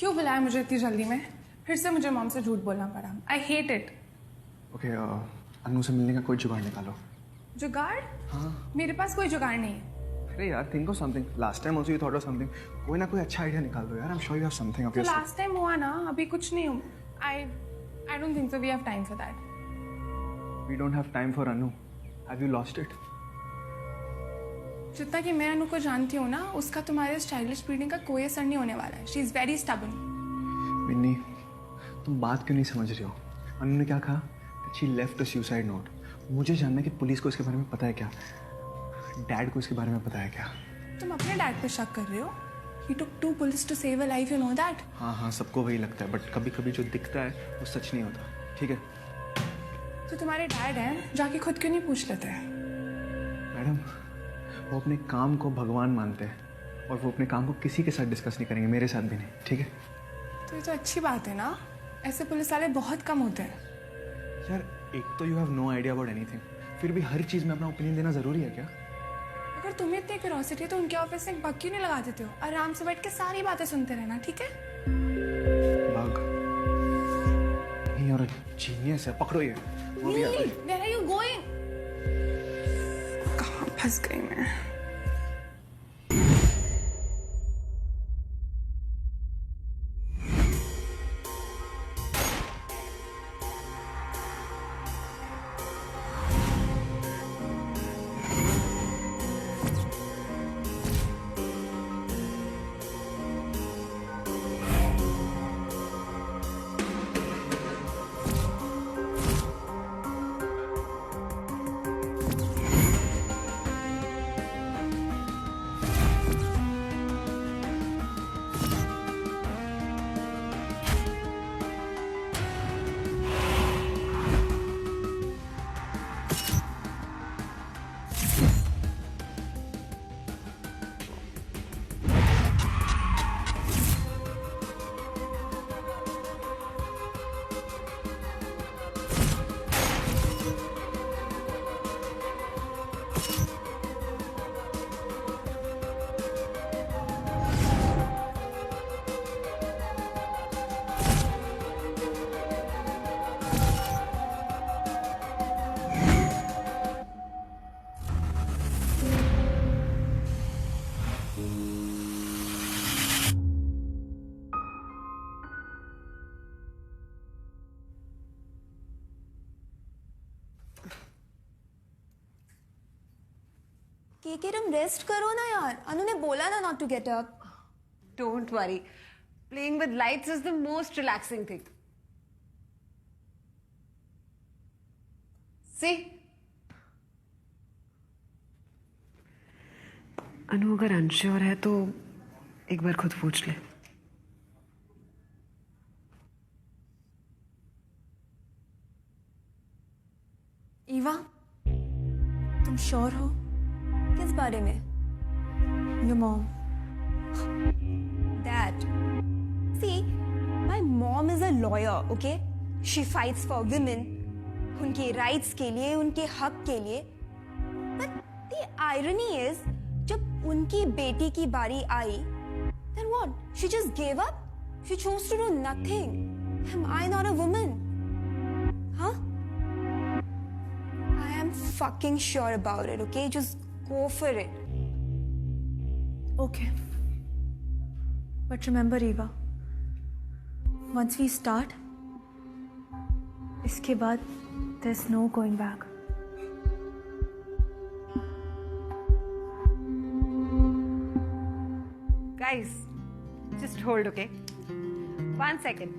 क्यों बुलाया मुझे इतनी जल्दी में? फिर से मुझे मॉम से झूठ बोलना पड़ा। I hate it. ओके, अनु से मिलने का कोई जुगाड़ निकालो। जुगाड़? हाँ। मेरे पास कोई जुगाड़ नहीं है। अरे यार, think of something. Last time also you thought of something. कोई ना कोई अच्छा आइडिया निकाल दो यार। I am sure you have something up to your sleeve. Last time हुआ ना, अभी कुछ नहीं हूँ। I don't think so we have time for that. We don't have time for Anu. Have you lost it? जितना कि मैं अनु को जानती हूँ ना, उसका तुम्हारे स्टाइलिश ब्रीडिंग का कोई असर नहीं होने वाला है। She is very stubborn. Minni, तुम बात क्यों नहीं समझ रही हो? अनु ने क्या कहा? She left a suicide note. मुझे जानना है कि पुलिस को इसके बारे में पता है क्या? डैड को इसके बारे में पता है क्या? तुम अपने डैड पे शक कर रहे हो? He took 2 bullets to save a life, you know that? हाँ हाँ, सबको वही लगता है, बट कभी कभी जो दिखता है वो सच नहीं होता। ठीक है तो तुम्हारे डैड हैं, जाके खुद क्यों नहीं पूछ लेते? मैडम, वो अपने काम को भगवान मानते हैं और वो अपने काम को किसी के साथ डिस्कस नहीं करेंगे, मेरे साथ भी नहीं। ठीक है? तो ये तो अच्छी बात है ना। ऐसे पुलिस वाले बहुत कम होते हैं। यार, एक तो you have no idea about anything, फिर भी हर चीज़ में अपना ओपिनियन देना ज़रूरी है क्या? अगर तुम्हें इतनी क्यूरोसिटी है तो उनके ऑफिस में एक बग क्यों नहीं लगा देते हो? आराम से बैठ के सारी बातें सुनते रहना, ठीक है? बग नहीं, और जीनियस है, पकड़ो ये। वो भी आता है। Where are you going? कहाँ फंस गई मैं? के तुम रेस्ट करो ना यार। अनु ने बोला ना not to get up. Don't worry. Playing with lights is the most relaxing thing. See? अनु अगर अनश्योर है तो एक बार खुद पूछ ले। ईवा, तुम श्योर हो? किस बारे में? Your mom. That. See, my mom is a lawyer, okay? She fights for women. उनके rights के लिए, उनके हक के लिए. But the irony is, जब उनकी बेटी की बारी आई, then what? She just gave up? She chose to do nothing. Am I not a woman? Huh? I am fucking sure about it, okay? Just go for it. Okay. But remember, Eva, once we start, इसके बाद there's no going back. Guys, just hold, okay? 1 second.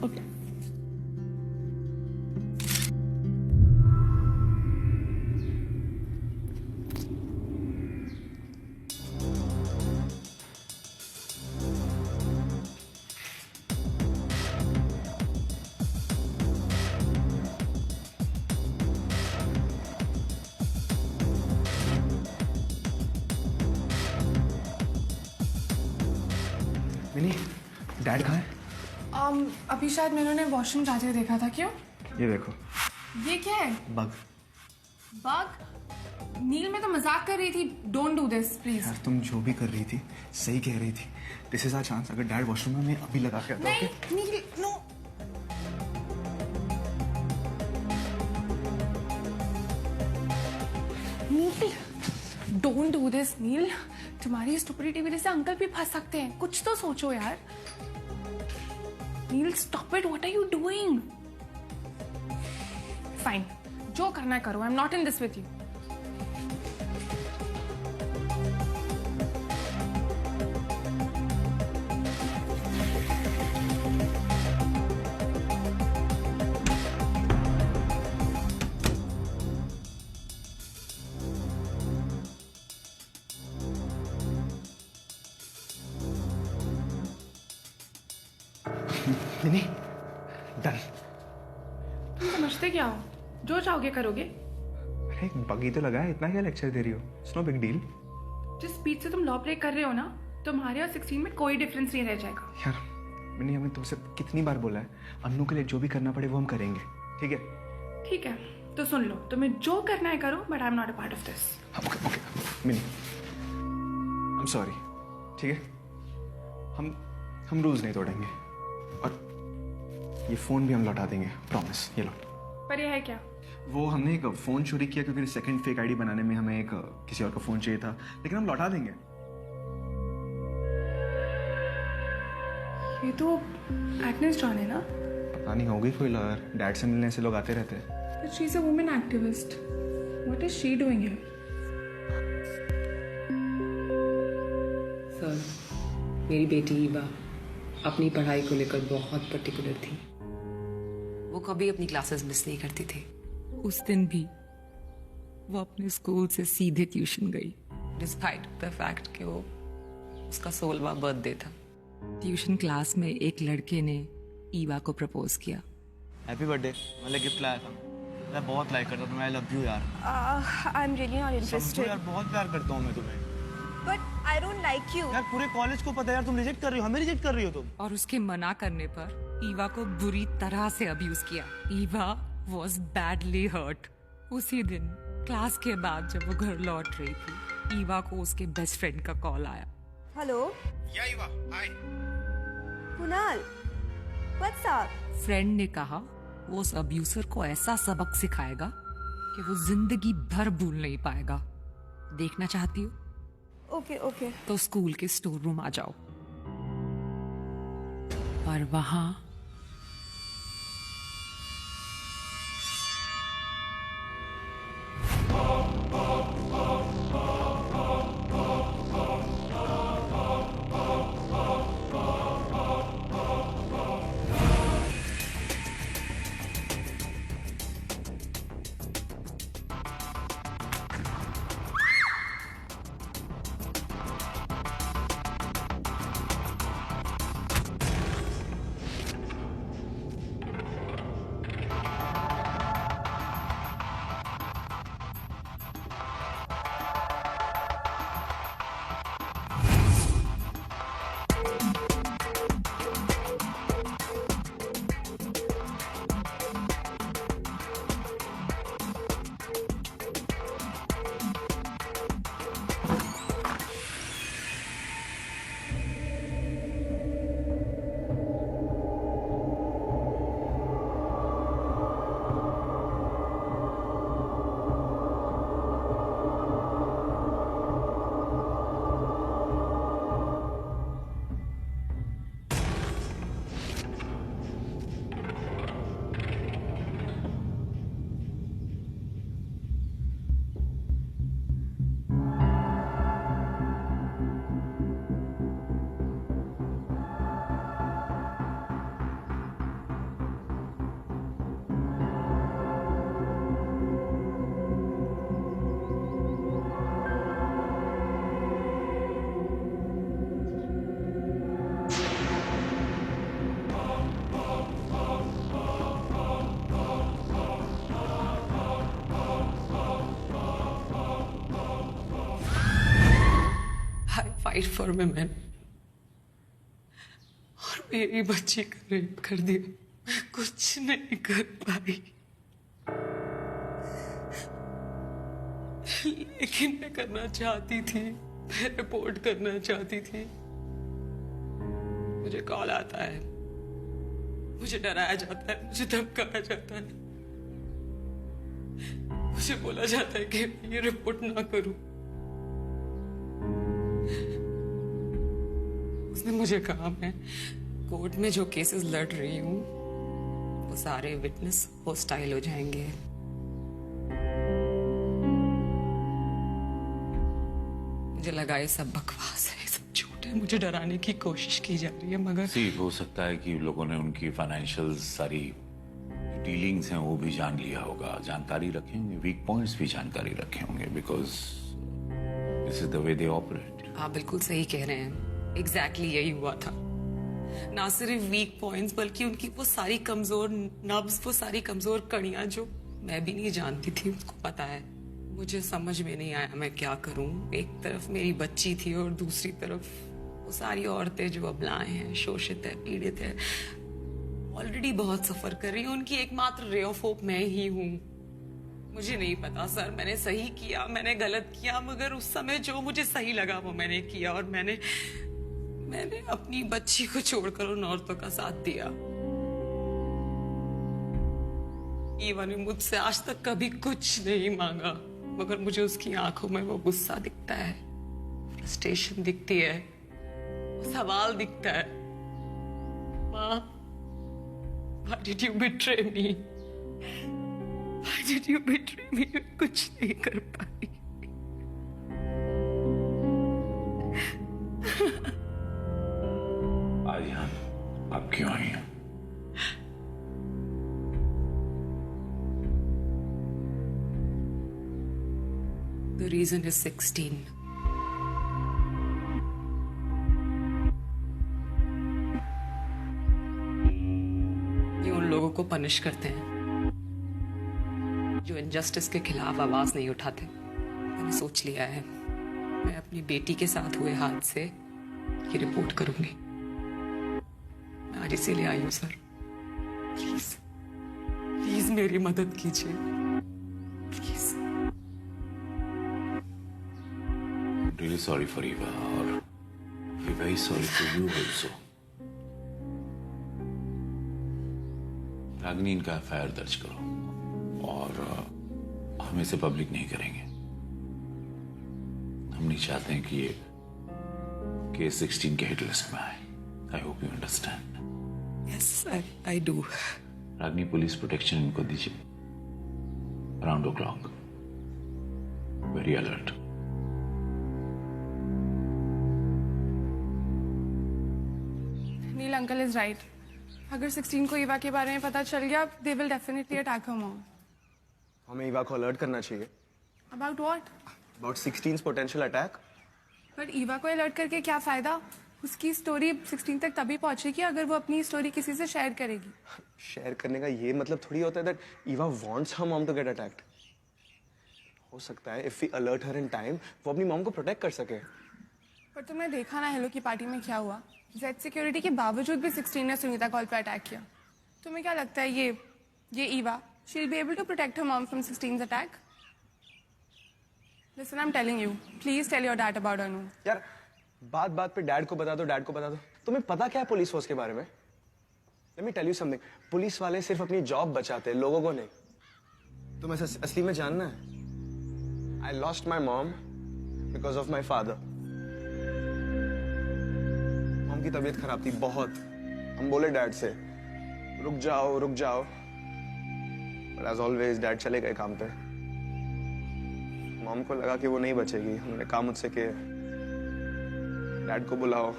Okay. Mini, dad कहाँ है? अभी शायद मैंने उन्हें washroom जाते हुए देखा था। क्यों? ये देखो, ये क्या है? बग। बग? नील मैं तो मजाक कर रही थी. Don't do this please. यार तुम जो भी कर रही थी सही कह रही थी. This is our chance. अगर डैड वॉशरूम में, मैं अभी लगा के आता हूँ. नहीं Neel no. Neel don't do this. Neel तुम्हारी स्टुपिडिटी वजह से अंकल भी फंस सकते हैं. कुछ तो सोचो यार. Neel stop it. What are you doing? Fine, जो करना है करो. I am not in this with you. नहीं डन. तुम समझते क्या हो? जो चाहोगे करोगे. अरे एक बगी तो लगा है. इतना क्या लेक्चर दे रही हो? It's no big deal. जिस स्पीड से तुम लॉ ब्रेक कर रहे हो ना, तुम्हारे और 16 में कोई डिफरेंस नहीं रह जाएगा. यार मैंने हमें तुमसे कितनी बार बोला है, अन्नू के लिए जो भी करना पड़े वो हम करेंगे. ठीक है? ठीक है तो सुन लो. तुम्हें जो करना है करो, but I am not a part of this. Okay okay mini, I am sorry. ठीक है, हम रूल्स नहीं तोड़ेंगे. और ये फोन भी हम लौटा देंगे, प्रॉमिस. ये लो. पर ये है क्या? वो हमने एक फोन चोरी किया क्योंकि सेकंड फेक आईडी बनाने में हमें एक किसी और का फोन चाहिए था, लेकिन हम लौटा देंगे. ये तो एग्नेस जॉन है ना? पता नहीं, होगी कोई लॉयर. डैड से मिलने से लोग आते रहते हैं. But she's a woman activist. What is she doing here? Sir, मेरी बेटी ईवा अपनी पढ़ाई को लेकर बहुत पर्टिकुलर थी. वो कभी अपनी क्लासेस मिस नहीं करती थी. उस दिन भी वो अपने स्कूल से सीधे ट्यूशन गई, डिस्पाइट द फैक्ट कि वो उसका 16वां बर्थडे था. ट्यूशन क्लास में एक लड़के ने ईवा को प्रपोज किया. Happy birthday. मैं गिफ्ट लाया था. मैं बहुत लाइक करता हूँ तुम्हें. आई लव यू यार. आई एम रियली नॉट समझो इंटरेस्टेड. यार, बहुत प्यार करता हूँ मैं तुम्हें. But I don't like you. यार पूरे कॉलेज को पता है यार, तुम रिजेक्ट कर रही हो. हमें रिजेक्ट कर रही हो तुम. और उसके मना करने पर ईवा को बुरी तरह से अब्यूज किया. Eva was badly hurt. उसी दिन क्लास के बाद जब वो घर लौट रही थी, ईवा को उसके बेस्ट फ्रेंड का कॉल आया. हेलो या Eva, hi. Kunal, what's up? Friend ने कहा वो उस अब्यूसर को ऐसा सबक सिखाएगा कि वो जिंदगी भर भूल नहीं पाएगा. देखना चाहती हो ओके ओके. तो स्कूल के स्टोर रूम आ जाओ. और वहां फाइट फॉर विमेन और मेरी बच्ची का रेप कर दिया. मैं कुछ नहीं कर पाई. लेकिन मैं करना चाहती थी, मैं रिपोर्ट करना चाहती थी। मुझे कॉल आता है, मुझे डराया जाता है, मुझे धमकाया जाता है, मुझे बोला जाता है कि मैं ये रिपोर्ट ना करूं। उसने मुझे कहा मैं कोर्ट में जो केसेस लड़ रही हूं वो सारे विटनेस हॉस्टाइल हो जाएंगे। मुझे लगा ये सब बकवास है, ये सब झूठ है, मुझे डराने की कोशिश की जा रही है, मगर हो सकता है कि लोगों ने उनकी फाइनेंशियल सारी डीलिंग्स हैं वो भी जान लिया होगा, जानकारी रखे होंगे, वीक पॉइंट्स भी जानकारी रखे होंगे, because this is the way they operate. आप बिल्कुल सही कह रहे हैं, एग्जैक्टली यही हुआ था। ना सिर्फ वीक पॉइंट्स बल्कि उनकी वो सारी कमजोर नब्ज, वो सारी कमजोर कड़ियां जो मैं भी नहीं जानती थी, उसको पता है। मुझे समझ में नहीं आया मैं क्या करूं। एक तरफ मेरी बच्ची थी और दूसरी तरफ वो सारी औरतें जो अबलाएं हैं, शोषित है, पीड़ित है, ऑलरेडी बहुत सफर कर रही हूँ। उनकी एकमात्र रे ऑफ होप मैं ही हूँ। मुझे नहीं पता सर, मैंने सही किया, मैंने गलत किया, मगर उस समय जो मुझे सही लगा वो मैंने किया, और मैंने अपनी बच्ची को छोड़कर उन औरतों का साथ दिया। ईवा ने मुझसे आज तक कभी कुछ नहीं मांगा, मगर मुझे उसकी आंखों में वो गुस्सा दिखता है, फ्रस्ट्रेशन दिखती है, वो सवाल दिखता है, माँ, why did you betray me? Why did you betray me? मैं कुछ नहीं कर पाई। आर्यन, आप क्यों आई हैं? The reason is 16. ये उन लोगों को पनिश करते हैं जो इनजस्टिस के खिलाफ आवाज नहीं उठाते। मैंने सोच लिया है, मैं अपनी बेटी के साथ हुए हादसे की रिपोर्ट करूंगी। मैं आज इसीलिए आई हूं सर। प्लीज प्लीज मेरी मदद कीजिए, please. I'm really sorry for Eva, और we're very sorry for you also. Ragini, इनका एफआईआर दर्ज करो, और हम इसे पब्लिक नहीं करेंगे। हम नहीं चाहते हैं कि ये केस 16 के हिट लिस्ट में आए। I hope you understand. Yes I do. Ragini, police protection इनको दीजिए, around o'clock, very alert. Neel uncle is right. अगर 16 को ईवा के बारे में पता चल गया, they will definitely attack her mom. हमें ईवा को अलर्ट करना चाहिए। About what? About 16's potential attack. But Eva को अलर्ट करके क्या फायदा? उसकी स्टोरी 16 तक तभी पहुंचेगी अगर वो अपनी स्टोरी किसी से शेयर करेगी। शेयर करने का ये मतलब थोड़ी होता है that Eva wants her mom to get attacked. हो सकता है if we alert her in time, वो अपनी मॉम को प्रोटेक्ट कर सके। पर तुमने देखा ना हेलो की पार्टी में क्या हुआ? जेड सिक्योरिटी के बावजूद भी 16 ने सुनीता कॉल पर अटैक किया। तुम्हें क्या लगता है ये Eva, she will be able to protect her mom from 16's attack? Listen, I am telling you, please tell your dad about Anu. यार बात बात पे डैड को बता दो, डैड को बता दो। तुम्हें पता क्या है पुलिस फोर्स के बारे में? Let me tell you something, police वाले सिर्फ अपनी जॉब बचाते हैं, लोगों को नहीं। तुम्हें असली में जानना है? I lost my mom because of my father. Mom की तबीयत खराब थी बहुत। हम बोले डैड से रुक जाओ रुक जाओ, बट एज ऑलवेज डैड चले गए काम पे। मॉम को लगा कि वो नहीं बचेगी। उन्होंने कहा मुझसे कि डैड को बुलाओ।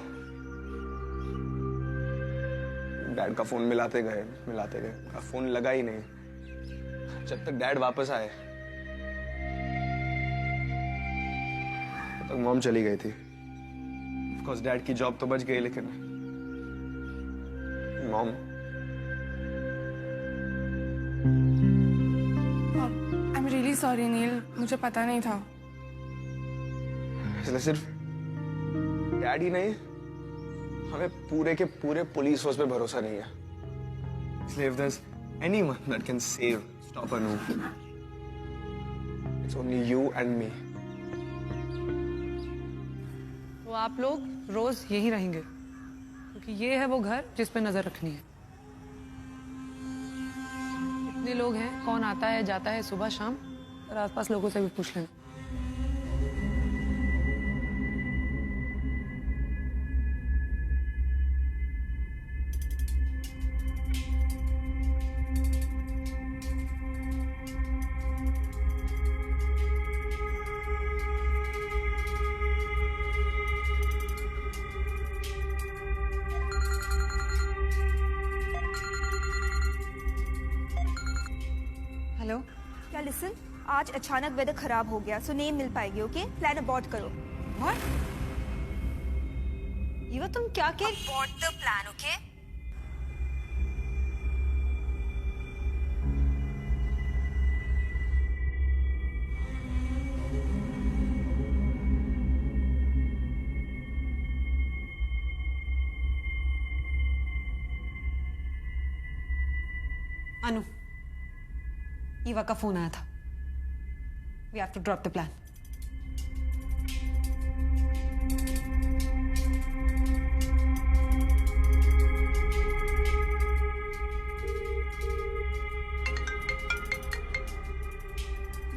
डैड का फोन मिलाते गए फोन लगा ही नहीं। जब तक डैड वापस आए तब तक मॉम चली गई थी। ऑफ कोर्स डैड की जॉब तो बच गई, लेकिन mom I am really sorry Neel, मुझे पता नहीं था। इसलिए सिर्फ डैड ही नहीं, हमें पूरे के पूरे पुलिस फोर्स पे भरोसा नहीं है। इसलिए if there's anyone that can save, stop Anu, It's only you and me. तो आप लोग रोज यहीं रहेंगे क्योंकि ये है वो घर जिस पे नजर रखनी है। इतने लोग हैं, कौन आता है जाता है सुबह शाम, और आसपास लोगों से भी पूछ लेना। हेलो। क्या लिसन, आज अचानक वेदर खराब हो गया, सो नहीं मिल पाएगी। ओके, प्लान अबॉर्ट करो। व्हाट? ईवा तुम क्या कह? Abort the plan, okay? Anu, Eva का फोन आया था। We have to drop the plan.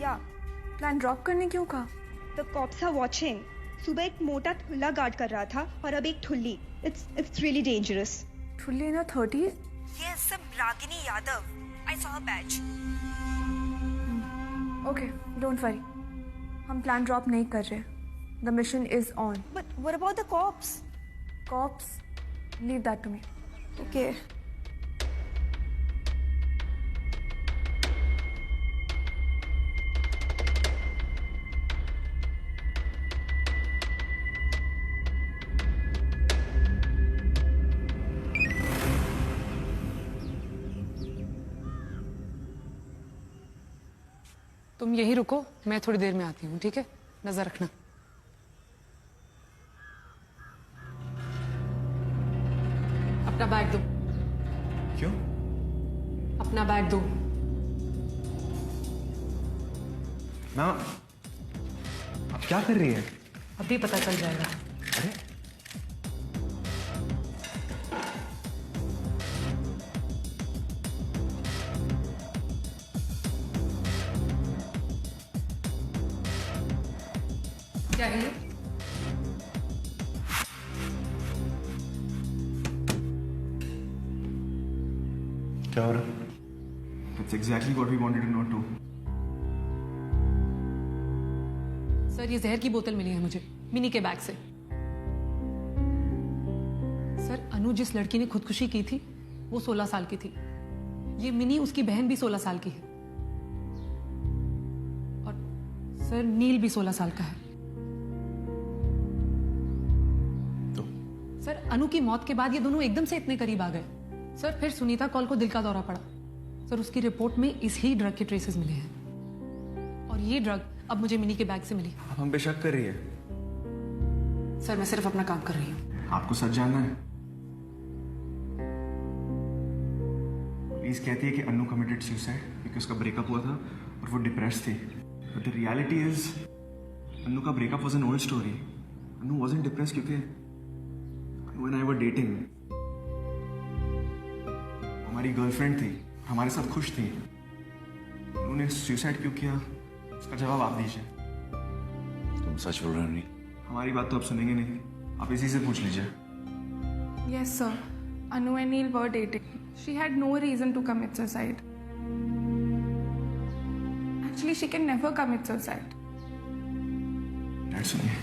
या प्लान ड्रॉप करने क्यों कहा? The cops are watching. सुबह एक मोटा ठुल्ला गार्ड कर रहा था और अब एक ठुल्ली। It's really dangerous. Truly in her 30s? Yes, some Ragini Yadav. I saw her badge. Okay, don't worry. हम प्लान ड्रॉप नहीं कर रहे। The mission is on. But what about the cops? Cops, leave that to me. Okay. तुम यहीं रुको, मैं थोड़ी देर में आती हूँ, ठीक है? नजर रखना। अपना बैग दो। क्यों? अपना बैग दो। ना, आप क्या कर रही है? अभी पता चल जाएगा। अरे क्या है ये? क्या हो रहा? That's exactly what we wanted to know too. Sir, ये जहर की बोतल मिली है मुझे मिनी के बैग से। सर, अनु जिस लड़की ने खुदकुशी की थी वो 16 साल की थी। ये मिनी उसकी बहन भी 16 साल की है। और सर, नील भी 16 साल का है। तो सर, अनु की मौत के बाद ये दोनों एकदम से इतने करीब आ गए। सर, फिर सुनीता कौल को दिल का दौरा पड़ा। सर, उसकी रिपोर्ट में इस ही ड्रग के ट्रेसेस मिले हैं और ये ड्रग अब मुझे मिनी के बैग से मिली। आप हम पे शक कर रही है? सर, मैं सिर्फ अपना काम कर रही हूँ। आपको सच जानना है? पुलिस कहती है कि अन्नू कमिटेड सुसाइड क्योंकि उसका ब्रेकअप हुआ था और वो डिप्रेस थी। But the reality is Annu का breakup was an old story. Annu wasn't depress क्योंकि Annu and I were dating. हमारी गर्लफ्रेंड थी, हमारे साथ खुश थी। उन्होंने सुसाइड क्यों किया उसका जवाब आप दीजिए। तुम सच बोल रहे हो? नहीं, हमारी बात तो आप सुनेंगे नहीं, आप इसी से पूछ लीजिए। Yes, sir. Anu and Neil were dating. She had no reason to commit suicide. Actually, she can never commit suicide. Dad सुनिए,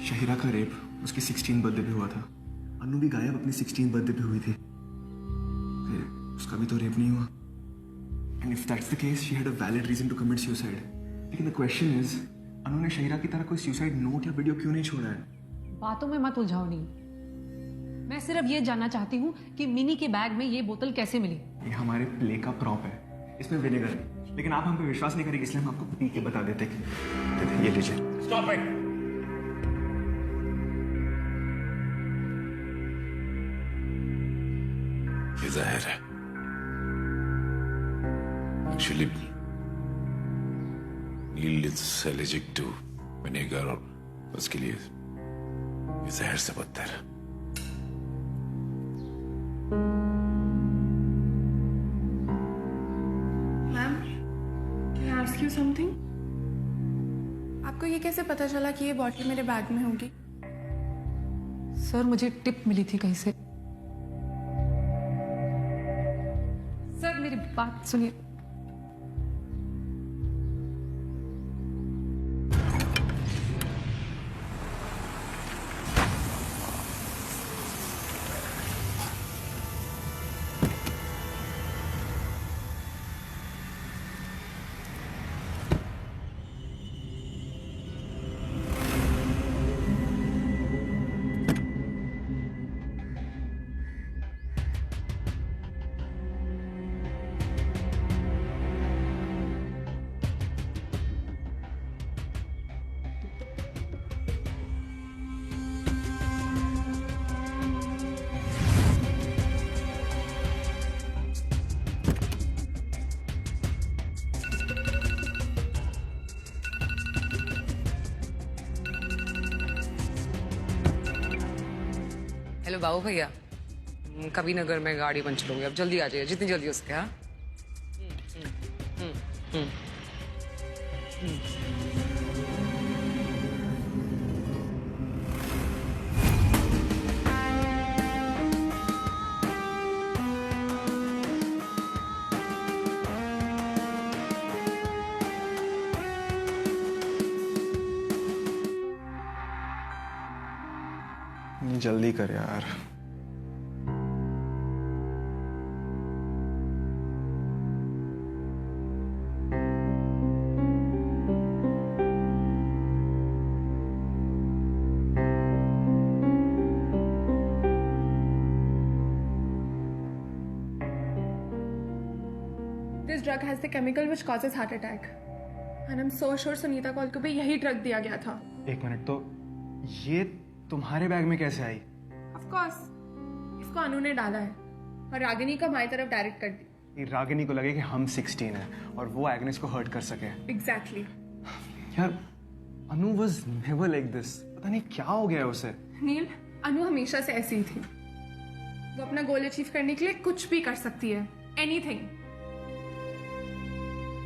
शहीरा का रेप उसकी 16th बर्थडे पे हुआ था। अनु भी गायब अपनी 16th बर्थडे पे हुई थी। फिर उसका भी तो रेप नहीं हुआ। And if that's the case she had a valid reason to commit suicide. लेकिन द क्वेश्चन इज अनु ने शहीरा की तरह कोई सुसाइड नोट या वीडियो क्यों नहीं छोड़ा है? बातों में मत उलझाओ नहीं। मैं सिर्फ ये जानना चाहती हूँ कि मिनी के बैग में ये बोतल कैसे मिली। ये हमारे प्ले का प्रॉप है, इसमें विनेगर है। लेकिन आप हम पे विश्वास नहीं करेंगे इसलिए हम आपको पी के बता देते कि ये लीजिए। Stop it. ये जहर है। एक्चुअली एलर्जिक टू विनेगर और उसके लिए ये जहर से बदतर है। Ma'am, can I ask you something? आपको ये कैसे पता चला कि ये बॉटल मेरे बैग में होगी? सर मुझे टिप मिली थी कहीं से। सर मेरी बात सुनिए। हेलो बाबू भैया, कभी नगर में गाड़ी पंचर हो गई, अब जल्दी आ जाइए, जितनी जल्दी हो सके। हाँ जल्दी कर यार। This drug has the chemical which causes heart attack. And I'm so sure Sunita call को भी यही ड्रग दिया गया था। एक मिनट, तो ये तुम्हारे बैग में कैसे आई? Of course, इसको अनु ने डाला है और रागिनी को हमारी तरफ डायरेक्ट कर दी। ये रागिनी को लगे कि हम 16 हैं और वो एग्नेस को हर्ट कर सके। Exactly. यार, अनु was never like this. पता नहीं क्या हो गया है उसे। नील, अनु हमेशा से ऐसी ही थी। वो अपना गोल अचीव करने के लिए कुछ भी कर सकती है, एनीथिंग।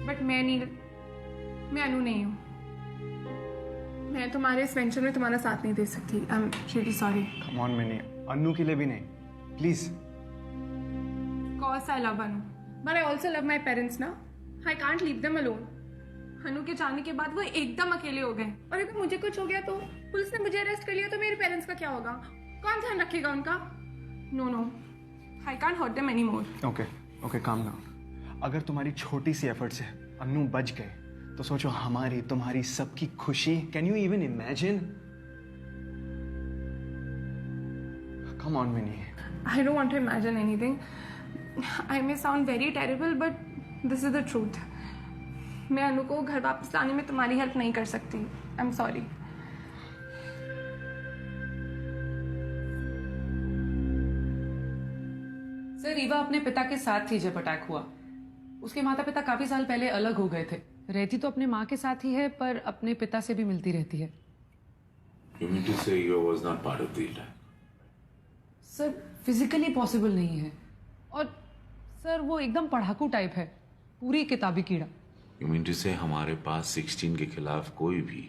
बट मैं नील, मैं अनु नहीं हूँ। मैं तुम्हारे इस वेंचर में तुम्हारा साथ नहीं दे सकती। I am really sorry. Come on Mini, Anu के लिए भी नहीं, please. Course I love Anu, but I also love my parents ना। I can't leave them alone. अनु के जाने के बाद वो एकदम अकेले हो गए, और अगर मुझे कुछ हो गया तो पुलिस ने मुझे अरेस्ट कर लिया तो मेरे पेरेंट्स का क्या होगा? कौन ध्यान रखेगा उनका? No no, I can't hurt them anymore. Okay, calm down. अगर तुम्हारी छोटी सी एफर्ट से अनु बच गए तो सोचो हमारी, तुम्हारी, सबकी खुशी। Can you even imagine? Come on mini. I don't want to imagine anything. I may sound very terrible, but this is the truth. मैं अनु को घर वापस लाने में तुम्हारी हेल्प नहीं कर सकती। I'm sorry. सर, ईवा अपने पिता के साथ थी जब अटैक हुआ। उसके माता पिता काफी साल पहले अलग हो गए थे। रहती तो अपने माँ के साथ ही है, पर अपने पिता से भी मिलती रहती है। You mean to say you was not part of the attack? Sir, physically possible नहीं है, और सर वो एकदम पढ़ाकू टाइप है, पूरी किताबी कीड़ा। You mean to say हमारे पास 16 के खिलाफ कोई भी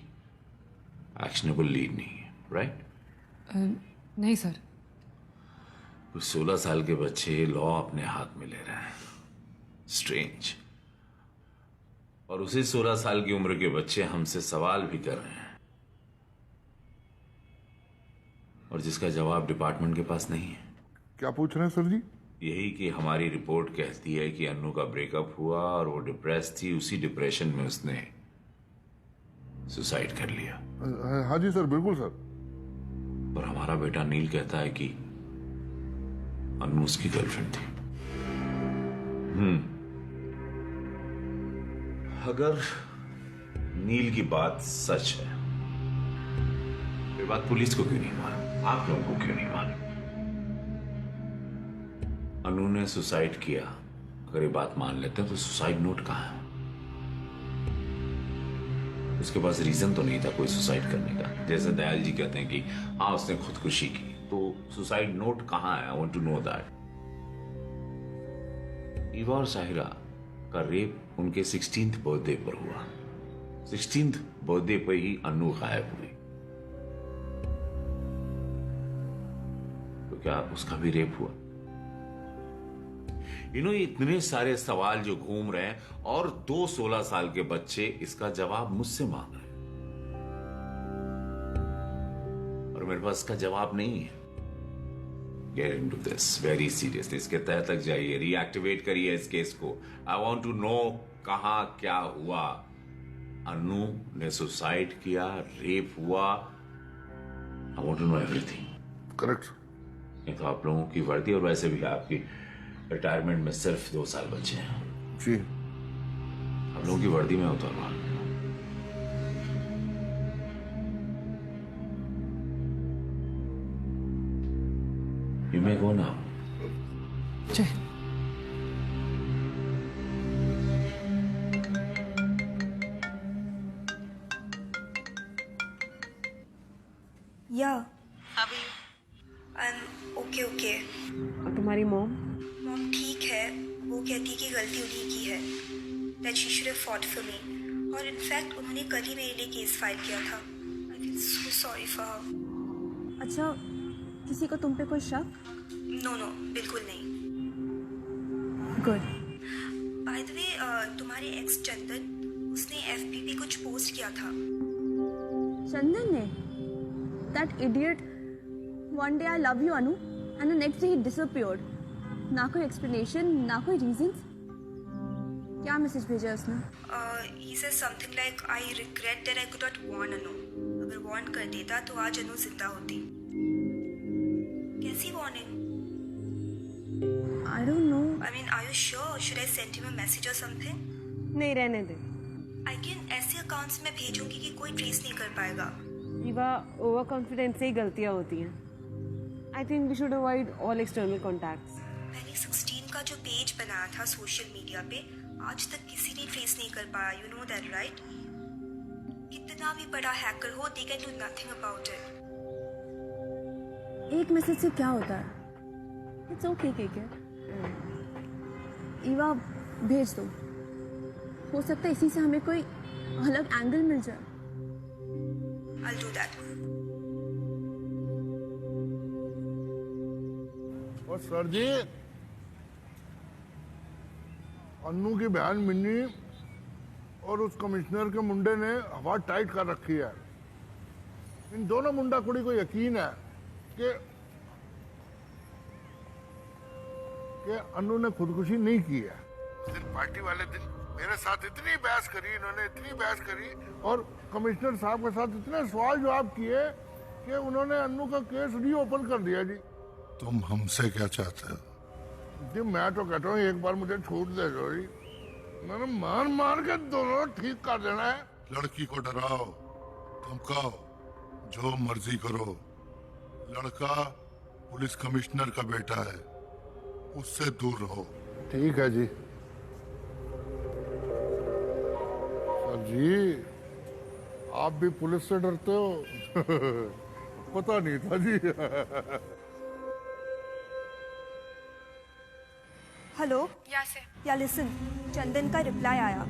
एक्शनेबल लीड नहीं है, राइट? नहीं सर। कुछ 16 साल के बच्चे लॉ अपने हाथ में ले रहे हैं। स्ट्रेंज। और उसी 16 साल की उम्र के बच्चे हमसे सवाल भी कर रहे हैं, और जिसका जवाब डिपार्टमेंट के पास नहीं है। क्या पूछ रहे हैं सर जी? यही कि हमारी रिपोर्ट कहती है कि अन्नू का ब्रेकअप हुआ और वो डिप्रेस थी, उसी डिप्रेशन में उसने सुसाइड कर लिया। हाँ जी सर, बिल्कुल सर। पर हमारा बेटा नील कहता है कि अन्नू उसकी गर्लफ्रेंड थी। अगर नील की बात सच है, ये बात पुलिस को क्यों नहीं मालूम? आप लोगों को क्यों नहीं मालूम? अनु ने सुसाइड किया, अगर ये बात मान लेते हैं तो सुसाइड नोट कहाँ है? उसके पास रीजन तो नहीं था कोई सुसाइड करने का। जैसे दयाल जी कहते हैं कि हाँ उसने खुदकुशी की, तो सुसाइड नोट कहाँ है? I want to know that. Eva और साहिरा का रेप उनके 16th बर्थडे पर हुआ। 16th बर्थडे पर ही अन्नू गायब हुई। तो क्या उसका भी रेप हुआ? इतने सारे सवाल जो घूम रहे हैं और 2 16 साल के बच्चे इसका जवाब मुझसे मांग रहे हैं और मेरे पास इसका जवाब नहीं है। Get into this very seriously. इसके तह तक जाइए, रीएक्टिवेट करिए इस केस को। आई वॉन्ट टू नो कहां क्या हुआ। अन्नू ने सुसाइड किया, रेप हुआ। I want to know everything. Correct. नहीं तो आप लोगों की वर्दी और वैसे भी आपकी रिटायरमेंट में सिर्फ 2 साल बचे हैं। जी। आप लोगों की वर्दी में उतरवा। You may go now. जय। या ओके ओके। और तुम्हारी मॉम? मॉम ठीक है, वो कहती है कि गलती उन्हीं की है, that she should have fought for me, और इनफैक्ट उन्होंने कल ही मेरे लिए केस फाइल किया था। I feel so sorry for her. अच्छा, किसी को तुम पे कोई शक? नो नो, बिल्कुल नहीं। गुड। बाय द वे, तुम्हारे एक्स चंदन, उसने एफबी पे कुछ पोस्ट किया था। चंदन ने? That idiot. One day I love you Anu and the next day he disappeared. ना कोई एक्सप्लेनेशन, ना कोई रीजन। क्या मैसेज भेजा उसने? He said something like I regret that I could not warn Anu. अगर वार्न कर देता तो आज अनु जिंदा होती। कैसी warning? I don't know. I mean, are you sure? Should I send him a message or something? नहीं, रहने दे। I can ऐसे अकाउंट्स में भेजूंगी कि कोई ट्रेस नहीं कर पाएगा। ईवा, ओवर कॉन्फिडेंस से ही गलतियां होती हैं। I think we should avoid all external contacts. मैंने 16 का जो पेज बनाया था सोशल मीडिया पे, आज तक किसी ने ट्रेस नहीं कर पाया। You know that right? कितना भी बड़ा हैकर हो, they can do nothing about it. एक मैसेज से क्या होता है? It's okay KK. ईवा, भेज दो। हो सकता है इसी से हमें कोई अलग एंगल मिल जाए। I'll do that. और सर जी, अन्नू की बहन मिन्नी और उस कमिश्नर के मुंडे ने हवा टाइट कर रखी है। इन दोनों मुंडा कुड़ी को यकीन है कि अन्नू ने खुदकुशी नहीं की है। उस दिन पार्टी वाले दिन मेरे साथ इतनी बहस करी इन्होंने, इतनी बहस करी, और कमिश्नर साहब के साथ इतने सवाल जवाब किए कि उन्होंने अन्नू का केस रीओपन कर दिया जी। तुम हमसे क्या चाहते हो? जी मैं तो कहता हूँ एक बार मुझे छूट दे दो जी, मैंने मार के दोनों ठीक कर देना है। लड़की को डराओ, धमकाओ, जो मर्जी करो। लड़का पुलिस कमिश्नर का बेटा है, उससे दूर रहो। ठीक है जी। सर जी, आप भी पुलिस से डरते हो? पता नहीं था जी। हेलो। Yes, sir. या लिसन, चंदन का रिप्लाई आया।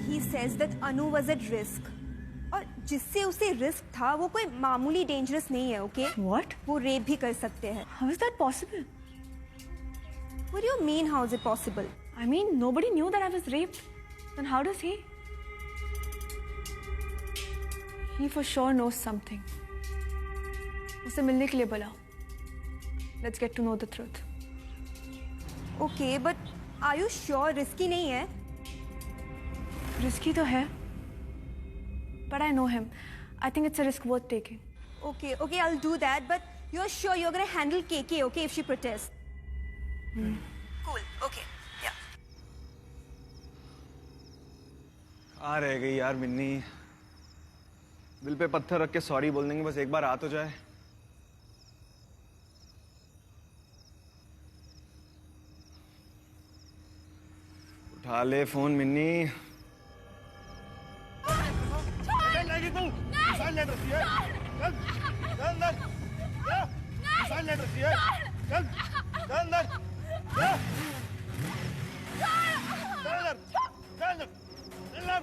He says that Anu was at risk, और जिससे उसे रिस्क था वो कोई मामूली डेंजरस नहीं है। ओके? What? वो रेप भी कर सकते हैं। How is that possible? What do you mean, how is it possible? I mean, nobody knew that I was raped. Then how does he? He for sure knows something. उसे मिलने के लिए बुलाओ. Let's get to know the truth. Okay, but are you sure risky नहीं है? Risky तो है. But I know him. I think it's a risk worth taking. Okay, okay, I'll do that. But you're sure you're gonna handle KK, okay, if she protests? Cool. Okay. Yeah. कहाँ रह गई यार मिन्नी? दिल पे पत्थर रख के सॉरी बोल देंगे, बस एक बार आ तो जाए। उठा ले फोन मिन्नी। मिसाइल ले रखी है, चल चल अंदर, जा, मिसाइल ले रखी है, चल चल अंदर, जा, चल अंदर, चल अंदर, चल अंदर।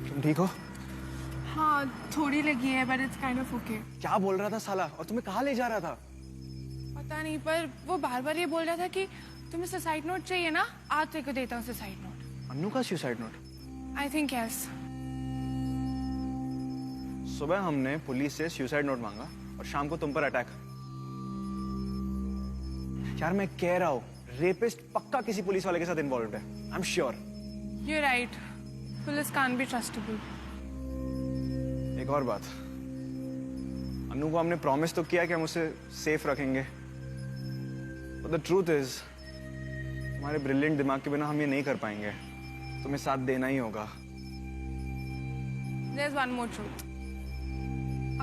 तुम ठीक हो? हाँ थोड़ी लगी है but it's kind of okay. क्या बोल रहा था साला, और तुम्हें कहाँ ले जा रहा था? पता नहीं, पर वो बार बार ये बोल रहा था कि तुम्हें सुसाइड नोट चाहिए ना, आज तेरे को देता हूँ सुसाइड नोट। अन्नू का suicide note? I think yes. सुबह हमने पुलिस से सुसाइड नोट मांगा और शाम को तुम पर अटैक। यार मैं कह रहा हूँ, रेपिस्ट पक्का किसी पुलिस वाले के साथ इन्वॉल्व है, आई am sure. You right, police can't be trustable. एक और बात, अन्नू को हमने प्रॉमिस तो किया कि हम उसे सेफ रखेंगे, बट द ट्रूथ इज हमारे ब्रिलियंट दिमाग के बिना हम ये नहीं कर पाएंगे। तुम्हें साथ देना ही होगा। There's one more truth.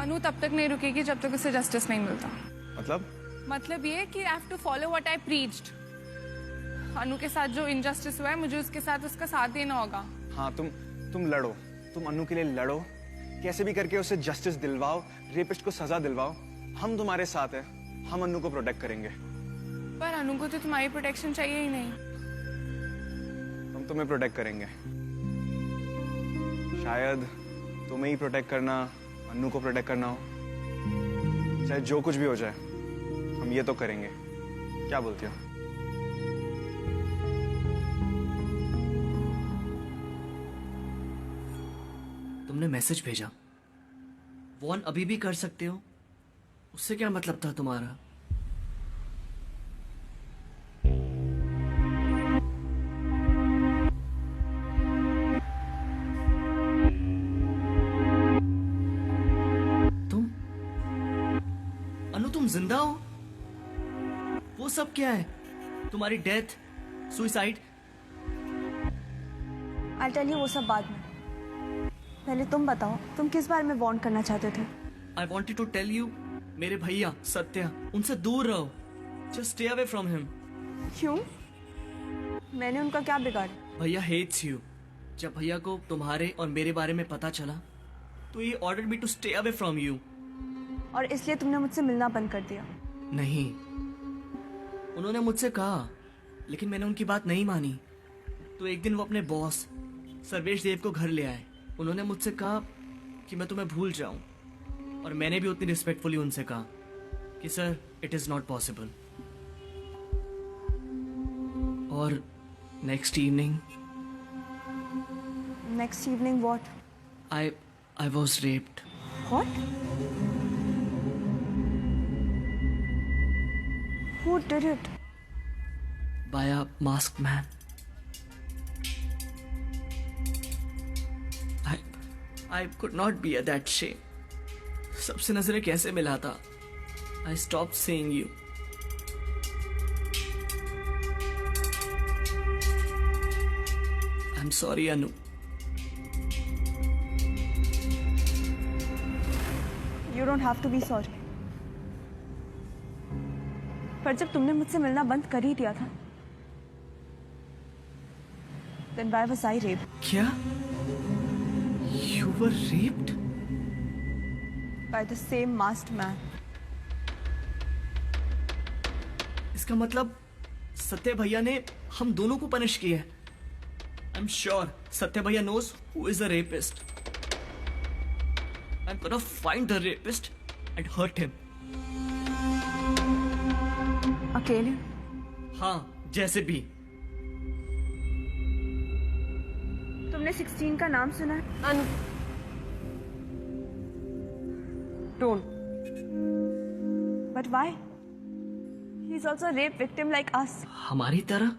अनु तब तक नहीं रुकेगी जब तक उसे जस्टिस नहीं मिलता। मतलब ये कि I have to follow what I preached. अनु के साथ जो इनजस्टिस हुआ है, मुझे उसके साथ उसका साथ देना होगा। हाँ, तुम लड़ो, तुम अन्नू के लिए लड़ो, कैसे भी करके उसे जस्टिस दिलवाओ, रेपिस्ट को सजा दिलवाओ। हम तुम्हारे साथ हैं, हम अन्नू को प्रोटेक्ट करेंगे। पर अनु को तो तुम्हारी प्रोटेक्शन चाहिए ही नहीं। हम तुम्हें प्रोटेक्ट करेंगे। शायद तुम्हें ही प्रोटेक्ट करना अन्नू को प्रोटेक्ट करना हो। चाहे जो कुछ भी हो जाए, हम ये तो करेंगे। क्या बोलती हो? तुमने मैसेज भेजा, वॉन अभी भी कर सकते हो, उससे क्या मतलब था तुम्हारा? तुम जिंदा हो? वो सब क्या है? तुम्हारी death, suicide? I'll tell you वो सब बाद में। पहले तुम बताओ, तुम किस बारे में वार्न करना चाहते थे? I wanted to tell you, मेरे भैया सत्या, उनसे दूर रहो। Just stay away from him. क्यों? मैंने उनका क्या बिगाड़ा? भैया hates you. जब भैया को तुम्हारे और मेरे बारे में पता चला, तो he ordered me to stay away from you. और इसलिए तुमने मुझसे मिलना बंद कर दिया? नहीं, उन्होंने मुझसे कहा, लेकिन मैंने उनकी बात नहीं मानी। तो एक दिन वो अपने बॉस सर्वेश देव को घर ले आए। उन्होंने मुझसे कहा कि मैं तुम्हें भूल जाऊं, और मैंने भी उतनी रिस्पेक्टफुली उनसे कहा कि sir, it is not possible. और next evening what? I was raped. What? Who did it? By a masked man. I could not be at that shame. सबसे नजरें कैसे मिलाता? I stopped seeing you. I'm sorry, Anu. You don't have to be sorry. पर जब तुमने मुझसे मिलना बंद कर ही दिया था, then why was I raped? क्या? You were raped? By the same masked man. इसका मतलब सत्य भैया ने हम दोनों को पनिश किया है। I'm sure सत्य भैया knows who is the rapist. I'm gonna find the rapist and hurt him. अकेले? हाँ, जैसे भी। तुमने 16 का नाम सुना है? Don't. But why? He's also a rape victim like us. हमारी तरह?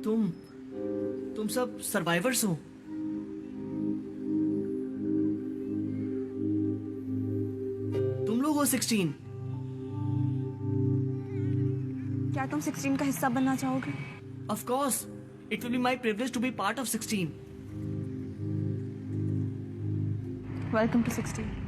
तुम सब सर्वाइवर्स हो। तुम लोग हो 16। क्या तुम 16 का हिस्सा बनना चाहोगे? Of course, it will be my privilege to be part of 16. Welcome to 16.